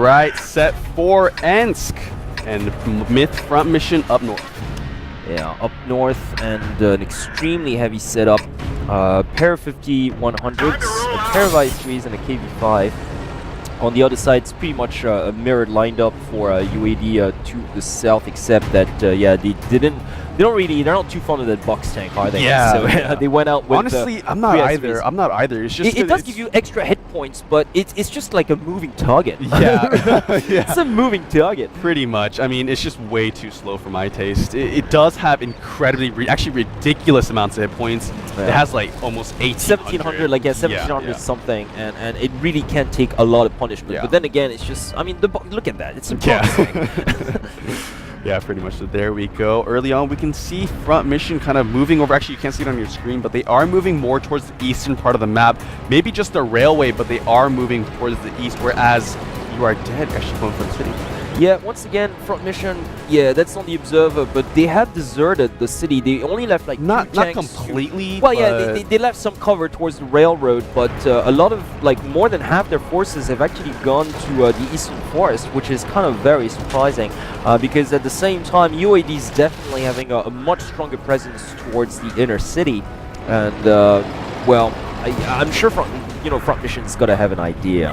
right, set for Ensk and MiTH.Front mission up north. Yeah, up north and an extremely heavy setup. Pair of 50-100s, a pair of I3s and a KV5. On the other side, it's pretty much a mirrored lined up for UAD to the south, except that yeah, they're not too fond of that box tank, are they? Yeah. So yeah. they went out with. Honestly, I'm not either. I'm not either. It's just it does give you extra hit points, but it's just like a moving target. Yeah. Yeah. It's a moving target. Pretty much. I mean, it's just way too slow for my taste. It does have incredibly, actually ridiculous amounts of hit points. Yeah. It has like almost 1700, like 1700 yeah. something, and it really can take a lot of punishment. Yeah. But then again, it's just, I mean, look at that. It's a box tank. Yeah, pretty much. So there we go. Early on, we can see Front Mission kind of moving over. Actually, you can't see it on your screen, but they are moving more towards the eastern part of the map. Maybe just a railway, but they are moving towards the east, whereas You Are Dead actually going for the city. Yeah, once again, Front Mission, yeah, that's on the observer, but they have deserted the city. They only left like not tanks. completely. Well, yeah, they left some cover towards the railroad, but a lot of, like, more than half their forces have actually gone to the eastern forest, which is kind of very surprising, because at the same time, UAD is definitely having a much stronger presence towards the inner city, and well, I'm sure Front Mission's got to have an idea,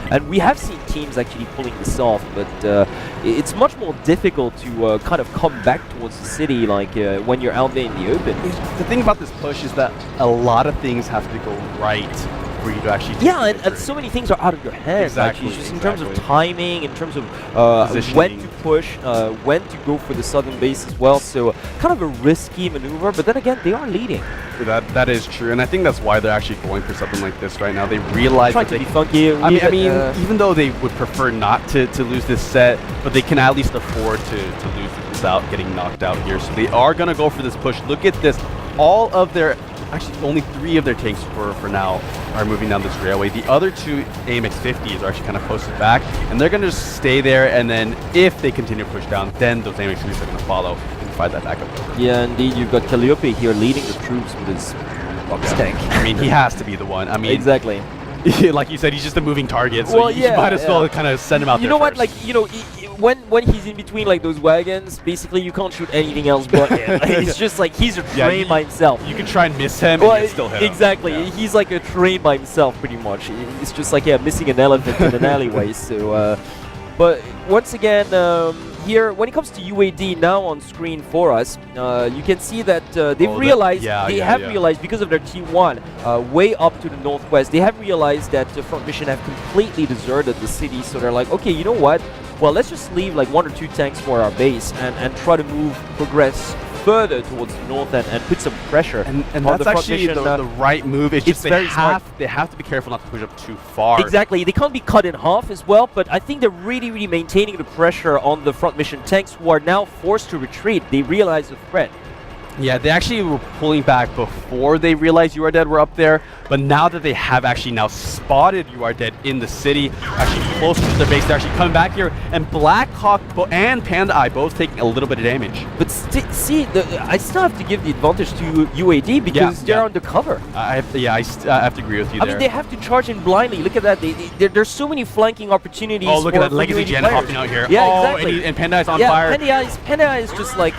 and we have seen teams actually pulling this off, but it's much more difficult to kind of come back towards the city, like when you're out there in the open. The thing about this push is that a lot of things have to go right for you to actually take and so many things are out of your hands. Exactly, actually, just in terms of timing, in terms of when to push, when to go for the southern base as well. So kind of a risky maneuver, but then again, they are leading. That is true, and I think that's why they're actually going for something like this right now. They realize Trying that to they be funky. I mean, even though they would prefer not to lose this set, but they can at least afford to lose it without getting knocked out here. So they are going to go for this push. Look at this. All of their, actually only 3 of their tanks for now are moving down this railway. The other 2 AMX-50s are actually kind of posted back, and they're going to just stay there, and then if they continue to push down, then those AMX-50s are going to follow and fight that back up. Yeah, indeed, you've got Calliope here leading the troops with his box tank. I mean, he has to be the one. I mean, exactly. Like you said, he's just a moving target, so well, you might as well kind of send him out there. You know what, first. like, when he's in between like those wagons, basically you can't shoot anything else but him. Like, it's just like he's a train by himself. You can try and miss him and you still hit him. Exactly. Yeah. He's like a train by himself pretty much. It's just like, yeah, missing an elephant in an alleyway. So, but once again, here, when it comes to UAD now on screen for us, you can see that they've realized, they have realized because of their T1 way up to the northwest, they have realized that the Front Mission have completely deserted the city. So they're like, okay, you know what? Well, let's just leave like 1 or 2 tanks for our base and try to progress further towards the north and put some pressure. And on that's the actually the right move. It's just very smart. They have to be careful not to push up too far. Exactly. They can't be cut in half as well, but I think they're really maintaining the pressure on the Front Mission tanks, who are now forced to retreat. They realize the threat. Yeah, they actually were pulling back before they realized You Are Dead were up there, but now that they have actually now spotted You Are Dead in the city, actually closer to their base, they're actually coming back here, and Blackhawk and Panda Eye both taking a little bit of damage. But see, I still have to give the advantage to UAD because they're under cover. I have to agree with you there. I mean, they have to charge in blindly. Look at that. There's so many flanking opportunities. Oh, look at that Legacy Gen hopping out here. Yeah, exactly. And Panda Eye's on fire. Panda Eye is just like...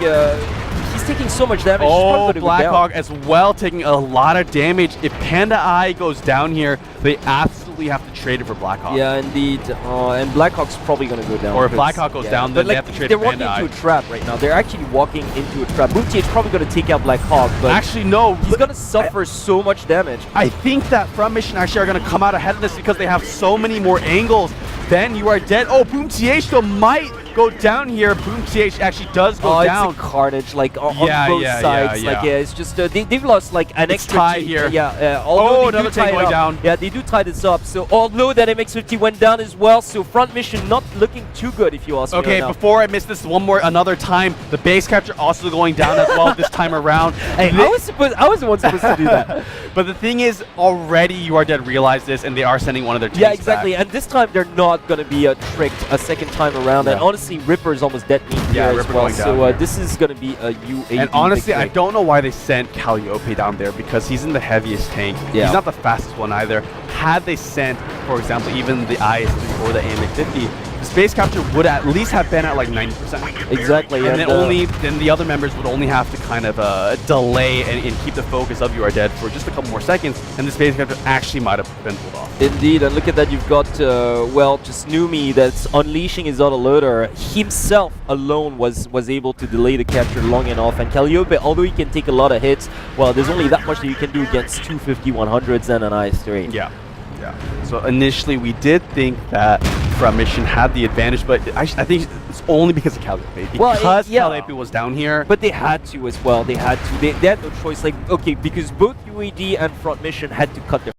he's taking so much damage. Oh, Blackhawk as well taking a lot of damage. If Panda Eye goes down here, they absolutely have to trade it for Blackhawk. Yeah, indeed. And Blackhawk's probably going to go down. Or if Blackhawk goes down, then they have to trade for Panda Eye. They're walking into a trap right now. They're actually walking into a trap. MiTH is probably going to take out Blackhawk, but actually, no. He's going to suffer so much damage. I think that Front Mission actually are going to come out ahead of this because they have so many more angles. Then You Are Dead. Oh, Boom.th still might go down here. Boom.th actually does go down. It's a carnage, like on both sides. Like, it's just they've lost like an extra tie here. Another tank going down. Yeah, they do tie this up. So although that MX-50 went down as well, so Front Mission not looking too good, if you ask me. Okay, before I miss this another time, the base capture also going down as well this time around. Hey, I was the one supposed to do that. But the thing is, already You Are Dead realized this, and they are sending one of their tanks Yeah, exactly. back. And this time they're not going to be tricked a second time around. And honestly, Ripper's almost dead meat here as well. So this is going to be a UAD. And honestly, victory. I don't know why they sent Calliope down there, because he's in the heaviest tank. Yeah. He's not the fastest one either. Had they sent, for example, even the IS-3 or the AMX-50, base capture would at least have been at like 90%. Exactly. And then the other members would only have to kind of delay and keep the focus of You Are Dead for just a couple more seconds, and this base capture actually might have been pulled off. Indeed, and look at that, you've got, well, just Numi that's unleashing his autoloader. Himself alone was able to delay the capture long enough, and Calliope, although he can take a lot of hits, well, there's only that much that you can do against 250-100s and an IS-3. Yeah. So initially we did think that Front Mission had the advantage, but I think it's only because of Calliope. Because Calliope was down here. But they had to as well. They had to. They had no choice. Like, okay, because both UAD and Front Mission had to cut their